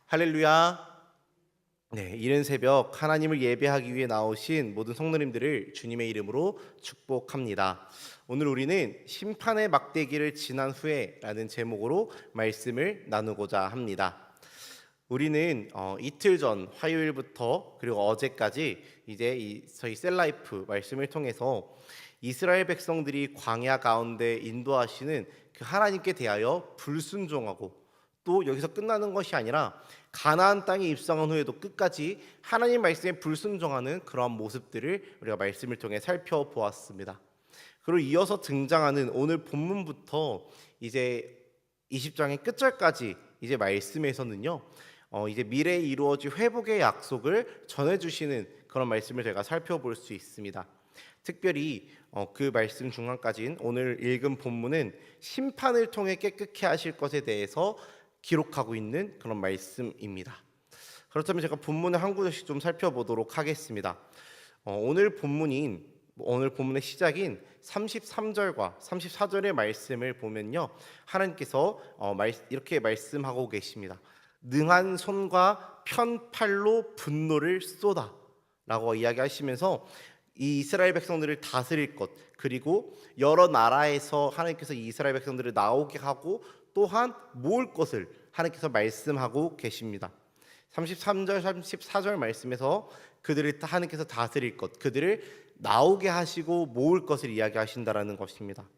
할렐루야. 네, 이른 새벽 하나님을 예배하기 위해 나오신 모든 성도님들을 주님의 이름으로 축복합니다. 오늘 우리는 심판의 막대기를 지난 후에라는 제목으로 말씀을 나누고자 합니다. 우리는 이틀 전 화요일부터 그리고 어제까지 이제 저희 셀라이프 말씀을 통해서 이스라엘 백성들이 광야 가운데 인도하시는 그 하나님께 대하여 불순종하고, 또 여기서 끝나는 것이 아니라 가나안 땅에 입성한 후에도 끝까지 하나님 말씀에 불순종하는 그러한 모습들을 우리가 말씀을 통해 살펴보았습니다. 그리고 이어서 등장하는 오늘 본문부터 이제 20장의 끝절까지 이제 말씀에서는요, 이제 미래에 이루어질 회복의 약속을 전해주시는 그런 말씀을 제가 살펴볼 수 있습니다. 특별히 그 말씀 중간까지인 오늘 읽은 본문은 심판을 통해 깨끗게 하실 것에 대해서 기록하고 있는 그런 말씀입니다. 그렇다면 제가 본문을 한 구절씩 좀 살펴보도록 하겠습니다. 오늘 본문의 시작인 33절과 34절의 말씀을 보면요, 하나님께서 이렇게 말씀하고 계십니다. 능한 손과 편팔로 분노를 쏟아 라고 이야기하시면서 이 이스라엘 백성들을 다스릴 것, 그리고 여러 나라에서 하나님께서 이 이스라엘 백성들을 나오게 하고 또한 모을 것을 하나님께서 말씀하고 계십니다. 33절 34절 말씀에서 그들을 하나님께서 다스릴 것, 그들을 나오게 하시고 모을 것을 이야기하신다라는 것입니다.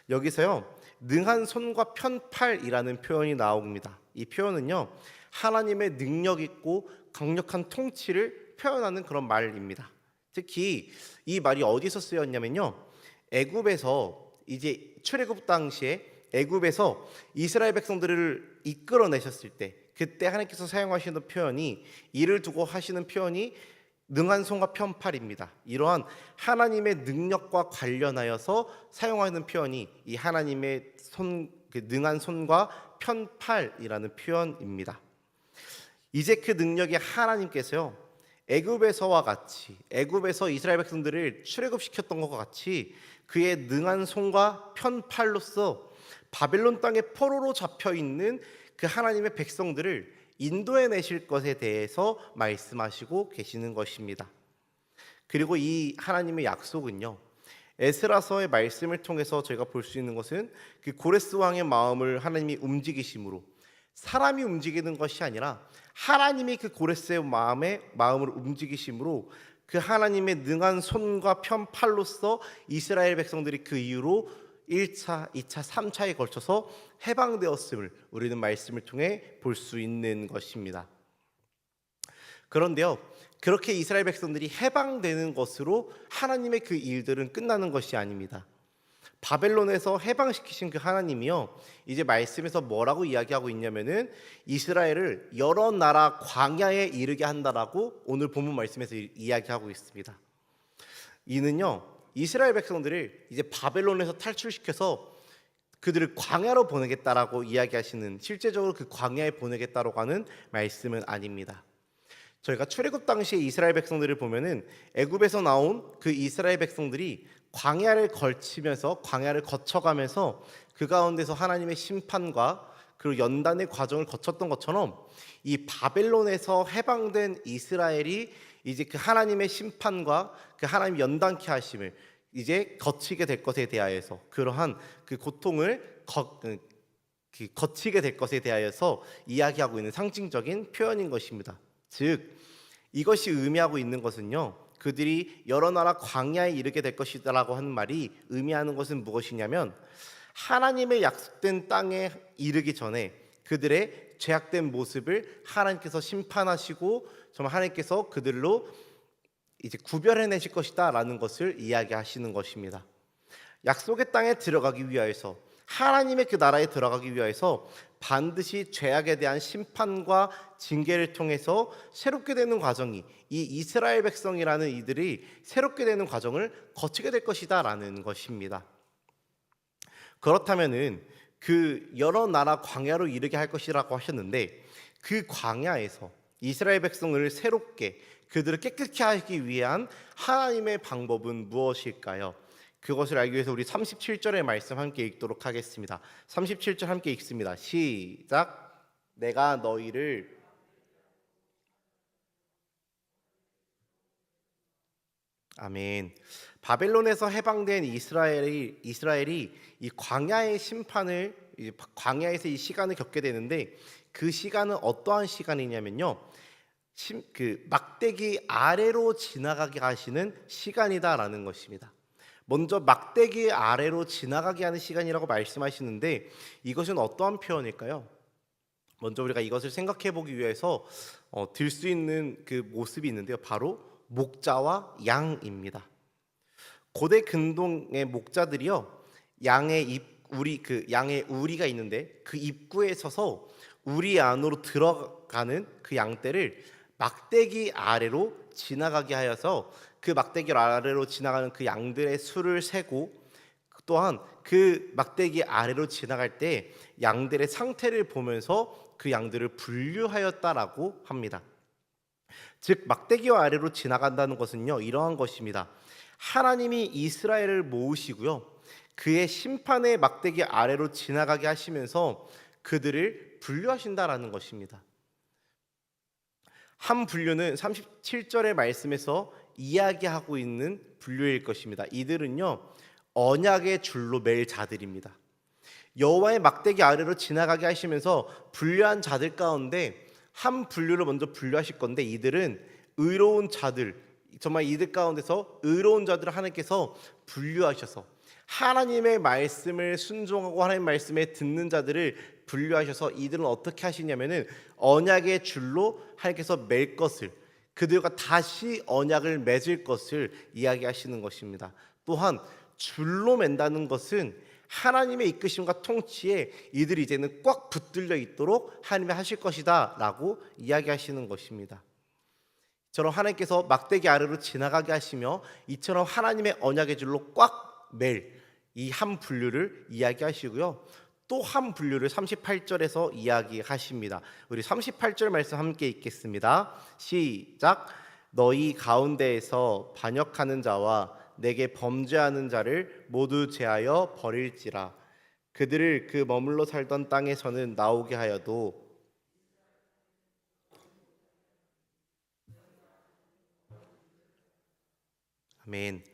여기서요, 능한 손과 편팔이라는 표현이 나옵니다. 이 표현은요, 하나님의 능력 있고 강력한 통치를 표현하는 그런 말입니다. 특히 이 말이 어디서 쓰였냐면요, 애굽에서 이제 출애굽 당시에 애굽에서 이스라엘 백성들을 이끌어내셨을 때, 그때 하나님께서 사용하시는 표현이, 이를 두고 하시는 표현이 능한 손과 편팔입니다. 이러한 하나님의 능력과 관련하여서 사용하는 표현이 이 하나님의 능한 손과 편팔이라는 표현입니다. 이제 그 능력이 하나님께서요, 애굽에서와 같이, 애굽에서 이스라엘 백성들을 출애굽시켰던 것과 같이 그의 능한 손과 편팔로서 바벨론 땅에 포로로 잡혀 있는 그 하나님의 백성들을 인도해 내실 것에 대해서 말씀하시고 계시는 것입니다. 그리고 이 하나님의 약속은요, 에스라서의 말씀을 통해서 저희가 볼 수 있는 것은 그 고레스 왕의 마음을 하나님이 움직이심으로, 사람이 움직이는 것이 아니라 하나님이 그 고레스의 마음을 움직이심으로 그 하나님의 능한 손과 편팔로서 이스라엘 백성들이 그 이후로 1차, 2차, 3차에 걸쳐서 해방되었음을 우리는 말씀을 통해 볼 수 있는 것입니다. 그런데요, 그렇게 이스라엘 백성들이 해방되는 것으로 하나님의 그 일들은 끝나는 것이 아닙니다. 바벨론에서 해방시키신 그 하나님이요, 이제 말씀에서 뭐라고 이야기하고 있냐면은 이스라엘을 여러 나라 광야에 이르게 한다라고 오늘 본문 말씀에서 이야기하고 있습니다. 이는요, 이스라엘 백성들을 이제 바벨론에서 탈출시켜서 그들을 광야로 보내겠다라고 이야기하시는, 실제적으로 그 광야에 보내겠다라고 하는 말씀은 아닙니다. 저희가 출애굽 당시에 이스라엘 백성들을 보면은 애굽에서 나온 그 이스라엘 백성들이 광야를 걸치면서, 광야를 거쳐가면서 그 가운데서 하나님의 심판과 그리고 연단의 과정을 거쳤던 것처럼 이 바벨론에서 해방된 이스라엘이 이제 그 하나님의 심판과 그 하나님 연단케 하심을 이제 거치게 될 것에 대하여서, 그러한 그 고통을 거치게 될 것에 대하여서 이야기하고 있는 상징적인 표현인 것입니다. 즉, 이것이 의미하고 있는 것은요, 그들이 여러 나라 광야에 이르게 될 것이다라고 하는 말이 의미하는 것은 무엇이냐면, 하나님의 약속된 땅에 이르기 전에 그들의 죄악된 모습을 하나님께서 심판하시고 정말 하나님께서 그들로 이제 구별해내실 것이다라는 것을 이야기하시는 것입니다. 약속의 땅에 들어가기 위하여서, 하나님의 그 나라에 들어가기 위하여서 반드시 죄악에 대한 심판과 징계를 통해서 새롭게 되는 과정이, 이 이스라엘 백성이라는 이들이 새롭게 되는 과정을 거치게 될 것이다라는 것입니다. 그렇다면은 그 여러 나라 광야로 이르게 할 것이라고 하셨는데, 그 광야에서 이스라엘 백성을 새롭게, 그들을 깨끗게 하기 위한 하나님의 방법은 무엇일까요? 그것을 알기 위해서 우리 37절의 말씀 함께 읽도록 하겠습니다. 37절 함께 읽습니다. 시작. 내가 너희를 아멘. 바벨론에서 해방된 이스라엘이 이 광야의 심판을 광야에서 이 시간을 겪게 되는데 그 시간은 어떠한 시간이냐면요. 그 막대기 아래로 지나가게 하시는 시간이다라는 것입니다. 먼저 막대기 아래로 지나가게 하는 시간이라고 말씀하시는데 이것은 어떠한 표현일까요? 먼저 우리가 이것을 생각해 보기 위해서 들 수 있는 그 모습이 있는데요. 바로 목자와 양입니다. 고대 근동의 목자들이요, 양의 우리가 있는데 그 입구에 서서 우리 안으로 들어가는 그 양떼를 막대기 아래로 지나가게 하여서 그 막대기 아래로 지나가는 그 양들의 수를 세고, 또한 그 막대기 아래로 지나갈 때 양들의 상태를 보면서 그 양들을 분류하였다라고 합니다. 즉 막대기 아래로 지나간다는 것은요, 이러한 것입니다. 하나님이 이스라엘을 모으시고요, 그의 심판의 막대기 아래로 지나가게 하시면서 그들을 분류하신다라는 것입니다. 한 분류는 37절의 말씀에서 이야기하고 있는 분류일 것입니다. 이들은요, 언약의 줄로 맬 자들입니다. 여호와의 막대기 아래로 지나가게 하시면서 분류한 자들 가운데 한 분류를 먼저 분류하실 건데, 이들은 의로운 자들, 정말 이들 가운데서 의로운 자들을 하나님께서 분류하셔서 하나님의 말씀을 순종하고 하나님의 말씀에 듣는 자들을 분류하셔서 이들은 어떻게 하시냐면은 언약의 줄로 하나님께서 맬 것을, 그들과 다시 언약을 맺을 것을 이야기하시는 것입니다. 또한 줄로 맨다는 것은 하나님의 이끄심과 통치에 이들이 이제는 꽉 붙들려 있도록 하나님이 하실 것이다 라고 이야기하시는 것입니다. 이처럼 하나님께서 막대기 아래로 지나가게 하시며 이처럼 하나님의 언약의 줄로 꽉 맬 이 한 분류를 이야기하시고요, 또 한 분류를 38절에서 이야기하십니다. 우리 38절 말씀 함께 읽겠습니다. 시작. 너희 가운데에서 반역하는 자와 내게 범죄하는 자를 모두 제하여 버릴지라. 그들을 그 머물러 살던 땅에서는 나오게 하여도 아멘.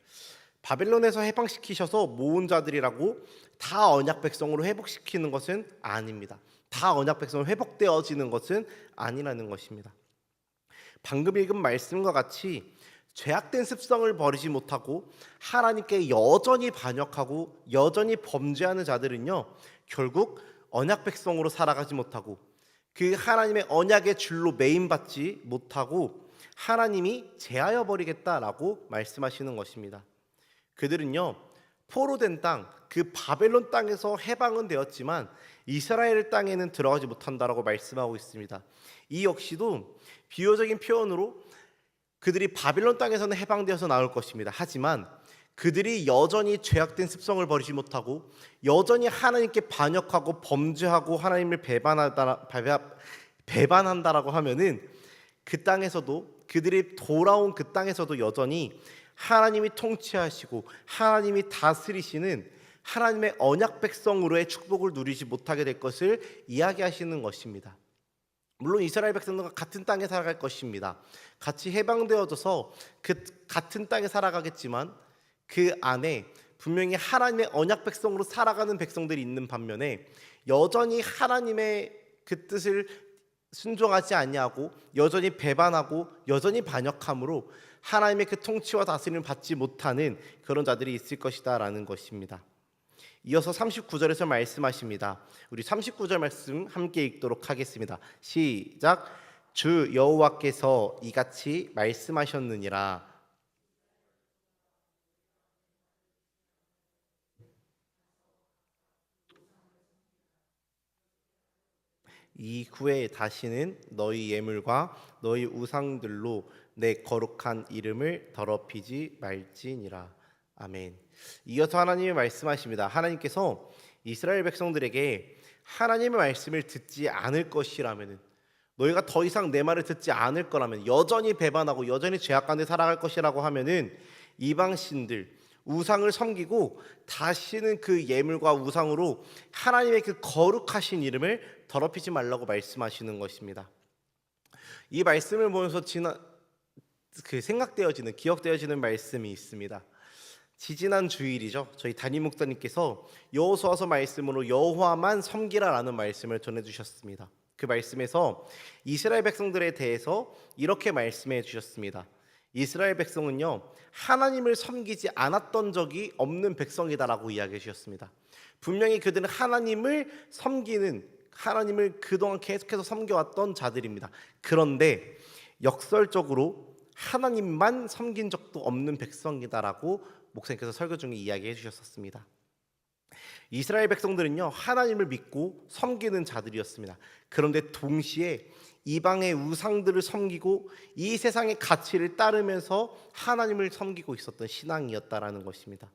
바벨론에서 해방시키셔서 모은 자들이라고 다 언약 백성으로 회복시키는 것은 아닙니다. 다 언약 백성으로 회복되어지는 것은 아니라는 것입니다. 방금 읽은 말씀과 같이 죄악된 습성을 버리지 못하고 하나님께 여전히 반역하고 여전히 범죄하는 자들은요, 결국 언약 백성으로 살아가지 못하고 그 하나님의 언약의 줄로 매임받지 못하고 하나님이 제하여 버리겠다라고 말씀하시는 것입니다. 그들은요, 포로된 땅, 그 바벨론 땅에서 해방은 되었지만 이스라엘 땅에는 들어가지 못한다라고 말씀하고 있습니다. 이 역시도 비유적인 표현으로 그들이 바벨론 땅에서는 해방되어서 나올 것입니다. 하지만 그들이 여전히 죄악된 습성을 버리지 못하고 여전히 하나님께 반역하고 범죄하고 하나님을 배반한다라고 하면은 그 땅에서도, 그들이 돌아온 그 땅에서도 여전히 하나님이 통치하시고 하나님이 다스리시는 하나님의 언약 백성으로의 축복을 누리지 못하게 될 것을 이야기하시는 것입니다. 물론 이스라엘 백성들과 같은 땅에 살아갈 것입니다. 같이 해방되어져서 그 같은 땅에 살아가겠지만 그 안에 분명히 하나님의 언약 백성으로 살아가는 백성들이 있는 반면에 여전히 하나님의 그 뜻을 순종하지 아니하고 여전히 배반하고 여전히 반역함으로 하나님의 그 통치와 다스림을 받지 못하는 그런 자들이 있을 것이다라는 것입니다. 이어서 39절에서 말씀하십니다. 우리 39절 말씀 함께 읽도록 하겠습니다. 시작. 주 여호와께서 이같이 말씀하셨느니라. 이후에 다시는 너희 예물과 너희 우상들로 내 거룩한 이름을 더럽히지 말지니라. 아멘. 이어서 하나님이 말씀하십니다. 하나님께서 이스라엘 백성들에게 하나님의 말씀을 듣지 않을 것이라면, 너희가 더 이상 내 말을 듣지 않을 거라면, 여전히 배반하고 여전히 죄악 가운데 살아갈 것이라고 하면은 이방 신들, 우상을 섬기고 다시는 그 예물과 우상으로 하나님의 그 거룩하신 이름을 더럽히지 말라고 말씀하시는 것입니다. 이 말씀을 보면서 생각되어지는 기억되어지는 말씀이 있습니다. 지지난 주일이죠. 저희 담임 목사님께서 여호수아서 말씀으로 여호와만 섬기라라는 말씀을 전해주셨습니다. 그 말씀에서 이스라엘 백성들에 대해서 이렇게 말씀해 주셨습니다. 이스라엘 백성은요, 하나님을 섬기지 않았던 적이 없는 백성이다라고 이야기해 주셨습니다. 분명히 그들은 하나님을 그동안 계속해서 섬겨왔던 자들입니다. 그런데 역설적으로 하나님만 섬긴 적도 없는 백성이다라고 목사님께서 설교 중에 이야기해 주셨었습니다. 이스라엘 백성들은요, 하나님을 믿고 섬기는 자들이었습니다. 그런데 동시에 이방의 우상들을 섬기고 이 세상의 가치를 따르면서 하나님을 섬기고 있었던 신앙이었다라는 것입니다.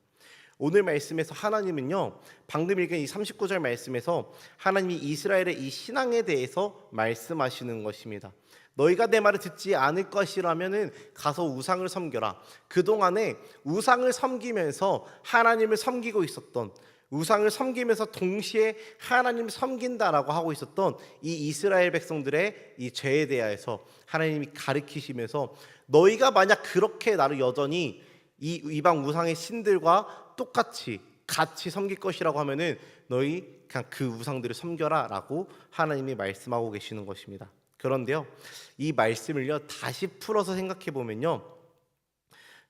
오늘 말씀에서 하나님은요, 방금 읽은 이 39절 말씀에서 하나님이 이스라엘의 이 신앙에 대해서 말씀하시는 것입니다. 너희가 내 말을 듣지 않을 것이라면은 가서 우상을 섬겨라. 그동안에 우상을 섬기면서 하나님을 섬기고 있었던, 우상을 섬기면서 동시에 하나님을 섬긴다라고 하고 있었던 이 이스라엘 백성들의 이 죄에 대하여서 하나님이 가르치시면서 너희가 만약 그렇게 나를 여전히 이 이방 우상의 신들과 똑같이 같이 섬길 것이라고 하면은 너희 그냥 그 우상들을 섬겨라라고 하나님이 말씀하고 계시는 것입니다. 그런데요, 이 말씀을요 다시 풀어서 생각해 보면요,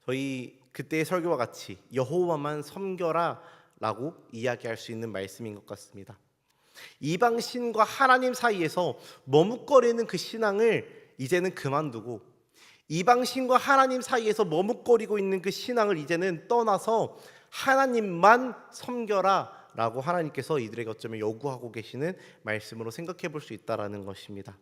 저희 그때의 설교와 같이 여호와만 섬겨라라고 이야기할 수 있는 말씀인 것 같습니다. 이방 신과 하나님 사이에서 머뭇거리는 그 신앙을 이제는 그만두고 이방 신과 하나님 사이에서 머뭇거리고 있는 그 신앙을 이제는 떠나서 하나님만 섬겨라라고 하나님께서 이들에게 어쩌면 요구하고 계시는 말씀으로 생각해 볼 수 있다라는 것입니다.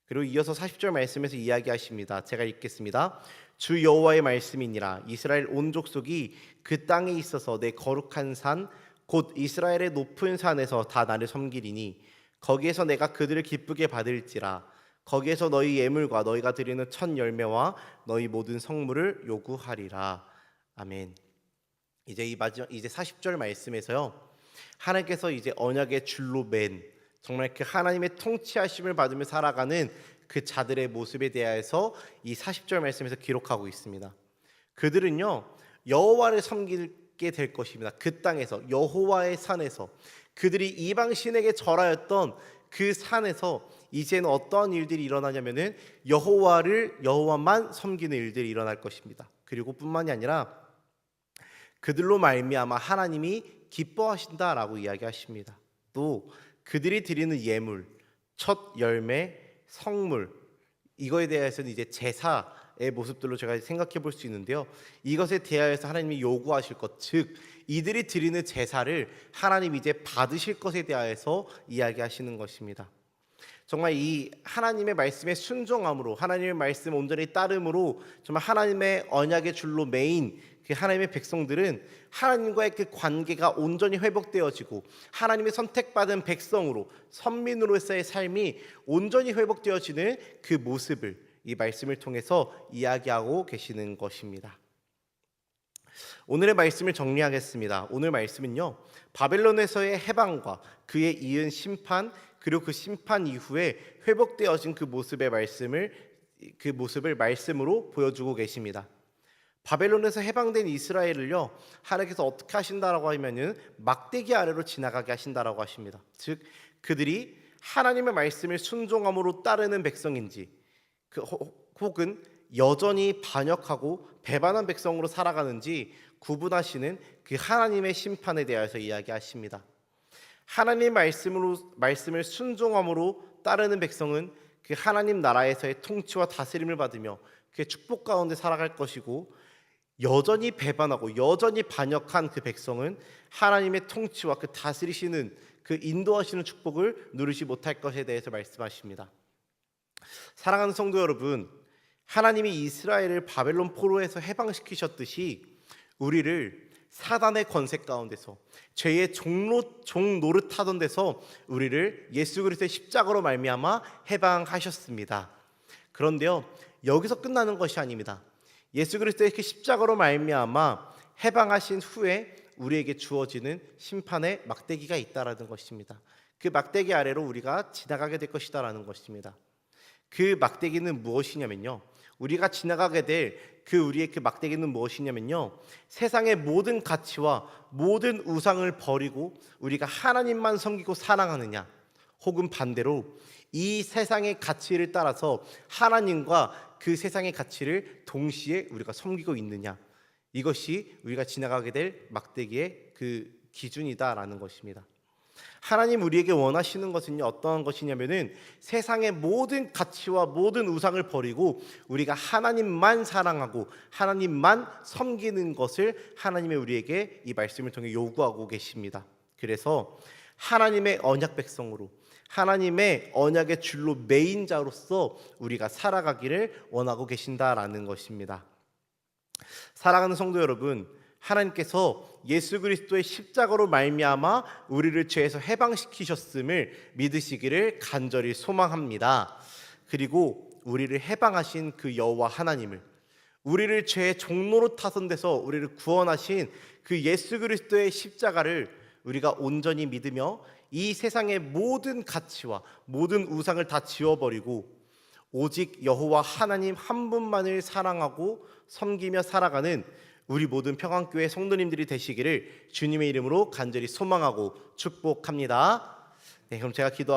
그리고 이어서 40절 말씀에서 이야기하십니다. 제가 읽겠습니다. 주 여호와의 말씀이니라. 이스라엘 온 족속이 그 땅에 있어서 내 거룩한 산 곧 이스라엘의 높은 산에서 다 나를 섬기리니 거기에서 내가 그들을 기쁘게 받을지라. 거기에서 너희 예물과 너희가 드리는 첫 열매와 너희 모든 성물을 요구하리라. 아멘. 이제 40절 말씀에서요, 하나님께서 이제 언약의 줄로 맨 정말 그 하나님의 통치하심을 받으며 살아가는 그 자들의 모습에 대하여서 이 40절 말씀에서 기록하고 있습니다. 그들은요, 여호와를 섬기게 될 것입니다. 그 땅에서, 여호와의 산에서, 그들이 이방 신에게 절하였던 그 산에서 이제는 어떠한 일들이 일어나냐면은 여호와만 섬기는 일들이 일어날 것입니다. 그리고 뿐만이 아니라 그들로 말미암아 하나님이 기뻐하신다라고 이야기하십니다. 또 그들이 드리는 예물, 첫 열매, 성물, 이거에 대해서는 이제 제사의 모습들로 제가 생각해 볼 수 있는데요, 이것에 대하여서 하나님이 요구하실 것, 즉 이들이 드리는 제사를 하나님이 이제 받으실 것에 대하여서 이야기하시는 것입니다. 정말 이 하나님의 말씀에 순종함으로, 하나님의 말씀 온전히 따름으로 정말 하나님의 언약의 줄로 매인 그 하나님의 백성들은 하나님과의 그 관계가 온전히 회복되어지고 하나님의 선택받은 백성으로, 선민으로서의 삶이 온전히 회복되어지는 그 모습을 이 말씀을 통해서 이야기하고 계시는 것입니다. 오늘의 말씀을 정리하겠습니다. 오늘 말씀은요, 바벨론에서의 해방과 그에 이은 심판, 그리고 그 심판 이후에 회복되어진 그 모습을 말씀으로 보여주고 계십니다. 바벨론에서 해방된 이스라엘을요, 하나님께서 어떻게 하신다라고 하면은 막대기 아래로 지나가게 하신다라고 하십니다. 즉 그들이 하나님의 말씀을 순종함으로 따르는 백성인지 혹은 여전히 반역하고 배반한 백성으로 살아가는지 구분하시는 그 하나님의 심판에 대해서 이야기하십니다. 하나님의 말씀을 순종함으로 따르는 백성은 그 하나님 나라에서의 통치와 다스림을 받으며 그 축복 가운데 살아갈 것이고, 여전히 배반하고 여전히 반역한 그 백성은 하나님의 통치와 그 다스리시는 그 인도하시는 축복을 누리지 못할 것에 대해서 말씀하십니다. 사랑하는 성도 여러분, 하나님이 이스라엘을 바벨론 포로에서 해방시키셨듯이 우리를 사단의 권세 가운데서, 죄의 종 노릇하던 데서 우리를 예수 그리스도의 십자가로 말미암아 해방하셨습니다. 그런데요, 여기서 끝나는 것이 아닙니다. 예수 그리스도의 그 십자가로 말미암아 해방하신 후에 우리에게 주어지는 심판의 막대기가 있다라는 것입니다. 그 막대기 아래로 우리가 지나가게 될 것이다라는 것입니다. 그 막대기는 무엇이냐면요, 우리가 지나가게 될 우리의 그 막대기는 무엇이냐면요, 세상의 모든 가치와 모든 우상을 버리고 우리가 하나님만 섬기고 사랑하느냐, 혹은 반대로 이 세상의 가치를 따라서 하나님과 그 세상의 가치를 동시에 우리가 섬기고 있느냐, 이것이 우리가 지나가게 될 막대기의 그 기준이다라는 것입니다. 하나님 우리에게 원하시는 것은 어떠한 것이냐면은 세상의 모든 가치와 모든 우상을 버리고 우리가 하나님만 사랑하고 하나님만 섬기는 것을 하나님이 우리에게 이 말씀을 통해 요구하고 계십니다. 그래서 하나님의 언약 백성으로, 하나님의 언약의 줄로 매인 자로서 우리가 살아가기를 원하고 계신다라는 것입니다. 사랑하는 성도 여러분, 하나님께서 예수 그리스도의 십자가로 말미암아 우리를 죄에서 해방시키셨음을 믿으시기를 간절히 소망합니다. 그리고 우리를 해방하신 그 여호와 하나님을, 우리를 죄의 종로로 타선돼서 우리를 구원하신 그 예수 그리스도의 십자가를 우리가 온전히 믿으며 이 세상의 모든 가치와 모든 우상을 다 지워버리고 오직 여호와 하나님 한 분만을 사랑하고 섬기며 살아가는 우리 모든 평안교회 성도님들이 되시기를 주님의 이름으로 간절히 소망하고 축복합니다. 네, 그럼 제가 기도